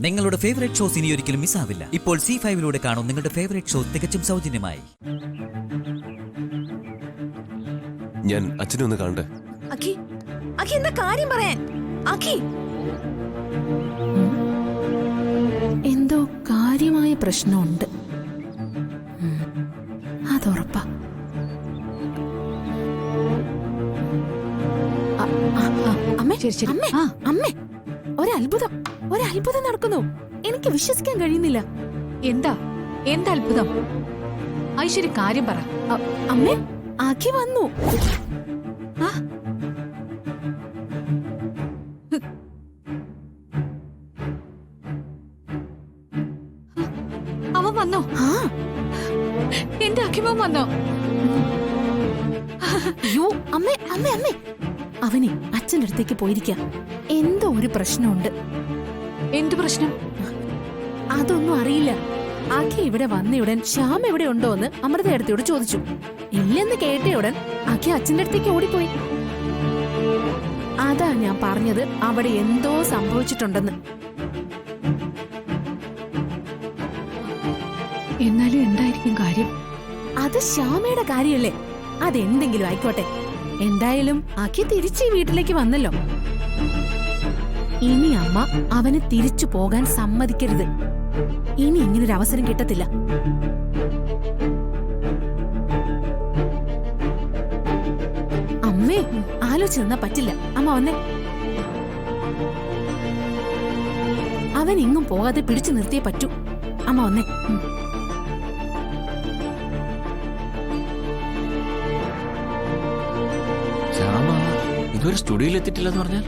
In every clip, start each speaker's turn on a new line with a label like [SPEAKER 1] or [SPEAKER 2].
[SPEAKER 1] നിങ്ങളുടെ favourite shows ഇനി ഒരിക്കലും മിസ്സാവില്ല. ഇപ്പോൾ C5 കാണും നിങ്ങളുടെ ഫേവറേറ്റ് ഷോ തികച്ചും സൗജന്യമായി.
[SPEAKER 2] ഞാൻ അച്ഛനെ ഒന്ന് കാണട്ടെ.
[SPEAKER 3] അഖി, അഖി എന്താ കാര്യം പറയാൻ? അഖി,
[SPEAKER 4] എന്തോ കാര്യമായ പ്രശ്നമുണ്ട്, അതുറപ്പാ. അമ്മേ, അമ്മേ, അമ്മേ, ഒരത്ഭുതം നടക്കുന്നു. എനിക്ക് വിശ്വസിക്കാൻ കഴിയുന്നില്ല.
[SPEAKER 5] എന്താ അത്ഭുതം? ഐശ്വര്യ കാര്യം പറ.
[SPEAKER 4] അമ്മേ, അഖി വന്നു.
[SPEAKER 5] അവൻ വന്നോ? എന്റെ അഖിമോൻ വന്നോ?
[SPEAKER 4] അയ്യോ അമ്മേ, അമ്മേ, അമ്മേ, അവനെ അച്ഛൻ്റെ അടുത്തേക്ക് പോയിരിക്കാം. എന്തോ ഒരു പ്രശ്നമുണ്ട്.
[SPEAKER 5] എന്ത് പ്രശ്നം?
[SPEAKER 4] അതൊന്നും അറിയില്ല. അഖി ഇവിടെ വന്നയുടൻ ശ്യാം എവിടെ ഉണ്ടോ എന്ന് അമൃതയടുത്തോട് ചോദിച്ചു. ഇല്ലെന്ന് കേട്ടയുടൻ അഖി അച്ഛൻ്റെ അടുത്തേക്ക് ഓടിപ്പോയി. അതാ ഞാൻ പറഞ്ഞത്, അവിടെ എന്തോ സംഭവിച്ചിട്ടുണ്ടെന്ന്.
[SPEAKER 5] എന്നാലും എന്തായിരിക്കും കാര്യം?
[SPEAKER 4] അത് ശ്യാമയുടെ കാര്യല്ലേ, അതെന്തെങ്കിലും ആയിക്കോട്ടെ. എന്തായാലും അഖി തിരിച്ച് ഈ വീട്ടിലേക്ക് വന്നല്ലോ. ഇനി അമ്മ അവന് തിരിച്ചു പോകാൻ സമ്മതിക്കരുത്. ഇനി ഇങ്ങനൊരു അവസരം കിട്ടത്തില്ല. അമ്മേ, ആലോചിച്ച് നിന്നാ പറ്റില്ല. അമ്മ വന്നേ. അവൻ എങ്ങും പോകാതെ പിടിച്ചു നിർത്തിയേ പറ്റൂ. അമ്മ വന്നേ.
[SPEAKER 6] ശ്യാമ ഇതുവരെ സ്റ്റുഡിയോയിൽ എത്തിയിട്ടില്ലെന്ന് പറഞ്ഞാൽ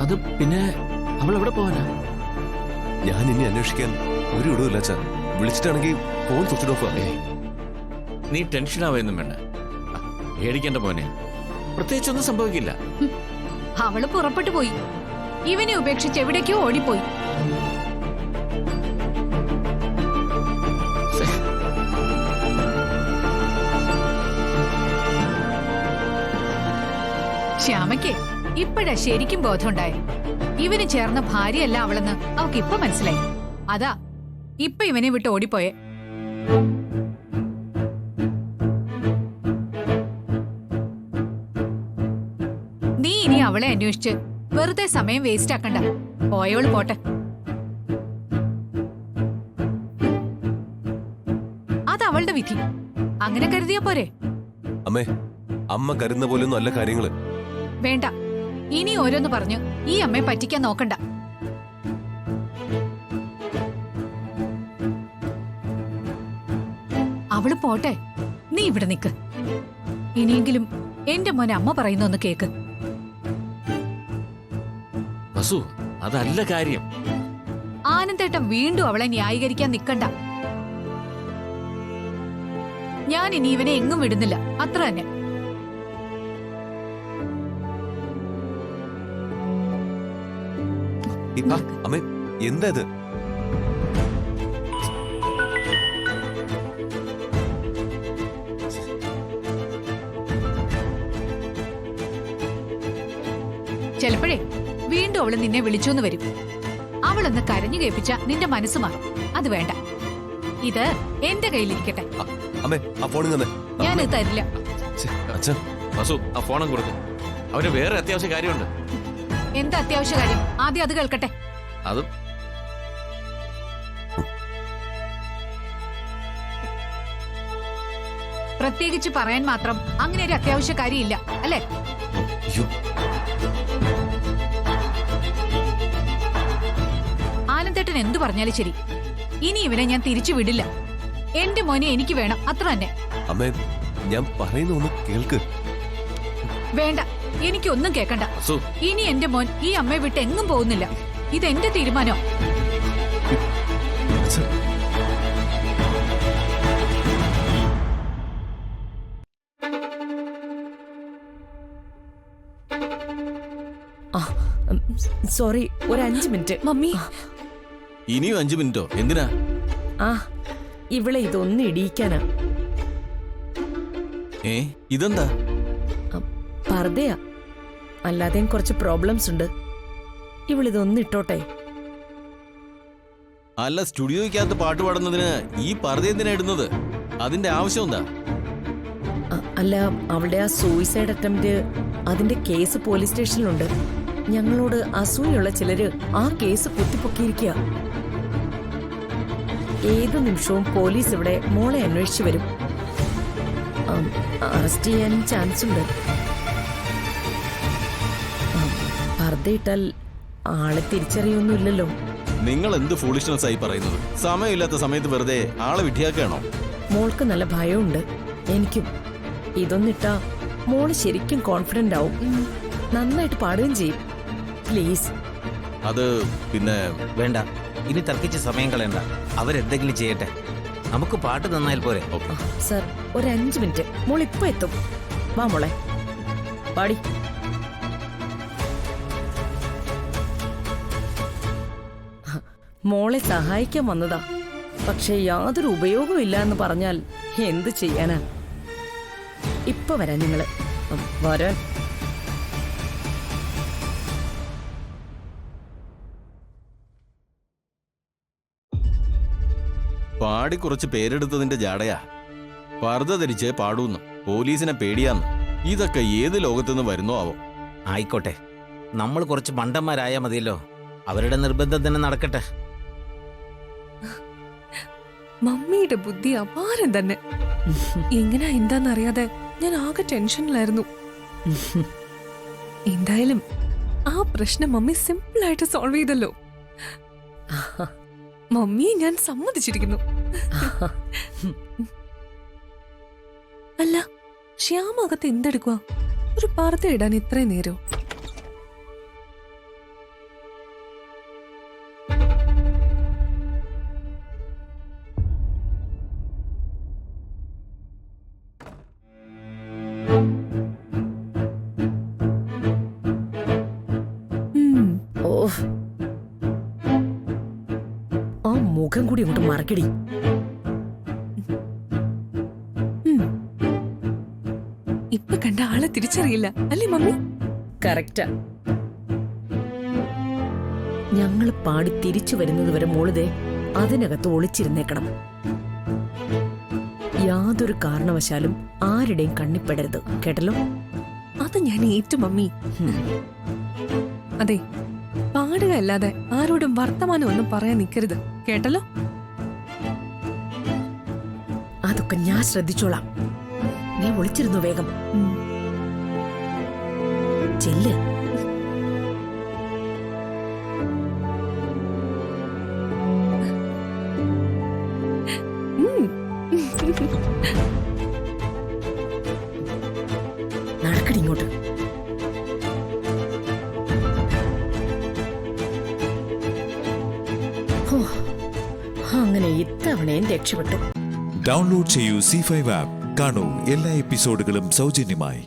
[SPEAKER 6] അത് പിന്നെ അവൾ എവിടെ പോവാനാ?
[SPEAKER 2] ഞാൻ ഇനി അന്വേഷിക്കാൻ ഒരു ഇടവില്ല അച്ഛാ. വിളിച്ചിട്ടാണെങ്കിൽ ഫോൺ സ്വിച്ച് ഓഫ് ആണേ.
[SPEAKER 6] നീ ടെൻഷൻ ആവുകയൊന്നും വേണ്ട. പേടിക്കേണ്ട മോനെ, പ്രത്യേകിച്ചൊന്നും സംഭവിക്കില്ല.
[SPEAKER 5] അവള് പുറപ്പെട്ടു പോയി. ഇവനെ ഉപേക്ഷിച്ച് എവിടേക്കോ ഓടിപ്പോയി. ശ്യാമയ്ക്ക് ഇപ്പോഴാ ശരിക്കും ബോധമുണ്ടായി. ഇവന് ചേർന്ന ഭാര്യയല്ല അവളെന്ന് അവക്ക് ഇപ്പൊ മനസ്സിലായി. അതാ ഇപ്പൊ ഇവനെ വിട്ട് ഓടിപ്പോയെ. നീ ഇനി അവളെ അന്വേഷിച്ച് വെറുതെ സമയം വേസ്റ്റ് ആക്കണ്ട. പോയോള് പോട്ടെ. അത് അവളുടെ വിധി. അങ്ങനെ കരുതിയാ പോരെ?
[SPEAKER 2] അമ്മേ, അമ്മ കരുതുന്ന പോലെയൊന്നും അല്ല കാര്യങ്ങള്.
[SPEAKER 5] വേണ്ട, ഇനി ഓരോന്ന് പറഞ്ഞു ഈ അമ്മയെ പറ്റിക്കാൻ നോക്കണ്ട. അവള് പോട്ടെ, നീ ഇവിടെ നിക്ക്. ഇനിയെങ്കിലും എന്റെ മോനെ അമ്മ പറയുന്നൊന്ന് കേക്ക്.
[SPEAKER 6] വസു, അതല്ല കാര്യം.
[SPEAKER 5] ആനന്ദേട്ടൻ വീണ്ടും അവളെ ന്യായീകരിക്കാൻ നിക്കണ്ട. ഞാൻ ഇനി ഇവനെ എങ്ങും വിടുന്നില്ല, അത്ര തന്നെ.
[SPEAKER 2] അമ്മേ, എന്താ ഇത്?
[SPEAKER 5] ചിലപ്പോഴേ വീണ്ടും അവള് നിന്നെ വിളിച്ചോന്ന് വരും. അവളൊന്ന് കരഞ്ഞു കേൾപ്പിച്ച നിന്റെ മനസ്സ് മാറും. അത് വേണ്ട. ഇത് എന്റെ കയ്യിലിരിക്കട്ടെ.
[SPEAKER 2] അമ്മേ, ആ ഫോൺ തന്നെ.
[SPEAKER 5] ഞാനിത് തരില്ല.
[SPEAKER 2] അച്ഛാ,
[SPEAKER 6] വസു, ആ ഫോണും കൊടുക്കും. അവന് വേറെ അത്യാവശ്യ കാര്യമുണ്ട്.
[SPEAKER 5] എന്താ അത്യാവശ്യ കാര്യം? ആദ്യം അത് കേൾക്കട്ടെ.
[SPEAKER 6] അത്
[SPEAKER 5] പ്രത്യേകിച്ച് പറയാൻ മാത്രം അങ്ങനെ ഒരു അത്യാവശ്യ കാര്യമില്ല അല്ലേ?
[SPEAKER 2] അയ്യോ,
[SPEAKER 5] ആനന്ദേട്ടൻ എന്തു പറഞ്ഞാലും ശരി, ഇനി ഇവനെ ഞാൻ തിരിച്ചു വിടില്ല. എന്റെ മോനെ എനിക്ക് വേണം, അത്ര തന്നെ.
[SPEAKER 2] അമ്മേ, ഞാൻ പറയുന്ന ഒന്ന് കേൾക്ക്.
[SPEAKER 5] വേണ്ട, എനിക്കൊന്നും കേൾക്കണ്ട.
[SPEAKER 6] വസു,
[SPEAKER 5] ഇനി എന്റെ മോൻ ഈ അമ്മയെ വിട്ട് എങ്ങും പോകുന്നില്ല. ഇതെന്റെ തീരുമാനം.
[SPEAKER 2] അച്ഛാ,
[SPEAKER 3] സോറി, ഒരു 5 മിനിറ്റ്. മമ്മി,
[SPEAKER 6] ഇനിയും 5 മിനിറ്റോ? എന്തിനാ?
[SPEAKER 3] ഇവളെ ഇതൊന്നും ഇടിയിക്കാനാ.
[SPEAKER 6] ഇതെന്താ?
[SPEAKER 3] പർദ്ദയാ. അല്ലാതെയും കുറച്ച് പ്രോബ്ലംസ് ഉണ്ട്. ഇവളിതൊന്നും ഇട്ടോട്ടെ.
[SPEAKER 7] അല്ല, സ്റ്റുഡിയോയ്ക്കകത്ത് പാട്ട് പാടുന്നതിന് ഈ പർദ്ദ എന്തിനാ ഇടുന്നത്? അതിന്റെ ആവശ്യം എന്താ?
[SPEAKER 8] അല്ല, അവളുടെ ആ സൂയിസൈഡ് അറ്റംപ്റ്റ് അതിന്റെ കേസ് പോലീസ് സ്റ്റേഷനിലുണ്ട്. ഞങ്ങളോട് അസൂയുള്ള ചിലര് ആ കേസ് കുത്തിപ്പൊക്കിയിരിക്കുക. ഏതു നിമിഷവും പോലീസ് ഇവിടെ മോളെ അന്വേഷിച്ചു വരും. അറസ്റ്റ് ചെയ്യാൻ ചാൻസ് ഉണ്ട്. പർദ്ദയിട്ടാൽ ആളെ തിരിച്ചറിയൊന്നുമില്ലല്ലോ.
[SPEAKER 7] നിങ്ങൾ എന്ത് ഫൂളിഷ്നെസ് ആയി പറയുന്നത്? സമയമില്ലാത്ത സമയത്ത് വെറുതെ ആളെ വിട്ടിയാക്കുകയാണോ?
[SPEAKER 8] മോൾക്ക് നല്ല ഭയമുണ്ട്. എനിക്കും. ഇതൊന്നിട്ടാ മോള് ശരിക്കും കോൺഫിഡന്റ് ആവും. നന്നായിട്ട് പാടുകയും ചെയ്യും. പ്ലീസ്.
[SPEAKER 7] അത് പിന്നെ
[SPEAKER 9] വേണ്ട, ഇനി തർക്കിച്ച് സമയം കളയണ്ട. അവരെന്തെങ്കിലും ചെയ്യട്ടെ, നമുക്ക് പാട്ട് നന്നായാൽ പോരെ.
[SPEAKER 8] സർ, ഒരു 5 മിനിറ്റ്. മോൾ ഇപ്പൊ എത്തും. വാ മോളെ, പാടി. മോളെ സഹായിക്കാൻ വന്നതാ. പക്ഷെ യാതൊരു ഉപയോഗവും ഇല്ല എന്ന് പറഞ്ഞാൽ എന്ത് ചെയ്യാനാ? ഇപ്പൊ വരാൻ നിങ്ങള് വരാൻ.
[SPEAKER 7] പാടി കുറച്ച് പേരെടുത്തതിന്റെ ജാടയാ. പർദ്ദ ധരിച്ച് പാടൂന്ന്, പോലീസിനെ പേടിയാന്ന്. ഇതൊക്കെ ഏത് ലോകത്തുനിന്ന് വരുന്നോ ആവോ?
[SPEAKER 9] ആയിക്കോട്ടെ, നമ്മൾ കുറച്ച് മണ്ടന്മാരായാ മതിയല്ലോ. അവരുടെ നിർബന്ധം തന്നെ നടക്കട്ടെ.
[SPEAKER 10] മമ്മിയുടെ ബുദ്ധി അപാരം തന്നെ. എങ്ങനെയാ എന്താന്നറിയാതെ ഞാൻ ആകെ ടെൻഷനിലായിരുന്നു. എന്തായാലും ആ പ്രശ്നം മമ്മി സിമ്പിൾ ആയിട്ട് സോൾവ് ചെയ്തല്ലോ. മമ്മിയെ ഞാൻ സമ്മതിച്ചിരിക്കുന്നു. അല്ല, ശ്യാമകത്ത് എന്തെടുക്കുക? ഒരു പർദ്ദ ഇടാൻ ഇത്രയും നേരോ?
[SPEAKER 8] ആ മുഖം കൂടി അങ്ങോട്ട് മറക്കടി.
[SPEAKER 10] ഇപ്പൊ കണ്ട ആളെ തിരിച്ചറിയില്ല അല്ലേ മമ്മി?
[SPEAKER 8] കറക്റ്റാ. ഞങ്ങൾ പാടി തിരിച്ചു വരുന്നത് വരെ മോളിതേ അതിനകത്ത് ഒളിച്ചിരുന്നേക്കണം. യാതൊരു കാരണവശാലും ആരുടെയും കണ്ണിപ്പെടരുത്, കേട്ടല്ലോ?
[SPEAKER 10] അത് ഞാൻ ഏറ്റു മമ്മി. അതെ, പാടുക അല്ലാതെ ആരോടും വർത്തമാനം ഒന്നും പറയാൻ നിൽക്കരുത്, കേട്ടല്ലോ?
[SPEAKER 8] അതൊക്കെ ഞാൻ ശ്രദ്ധിച്ചോളാം. നീ ഒളിച്ചിരുന്നു, വേഗം ചെല്ല്. നടക്കടി ഇങ്ങോട്ട്. അങ്ങനെ ഇത്തവണയും രക്ഷപ്പെട്ടു.
[SPEAKER 11] ഡൗൺലോഡ് ചെയ്യൂ C5 ആപ്പ്. കാണൂ എല്ലാ എപ്പിസോഡുകളും സൗജന്യമായി.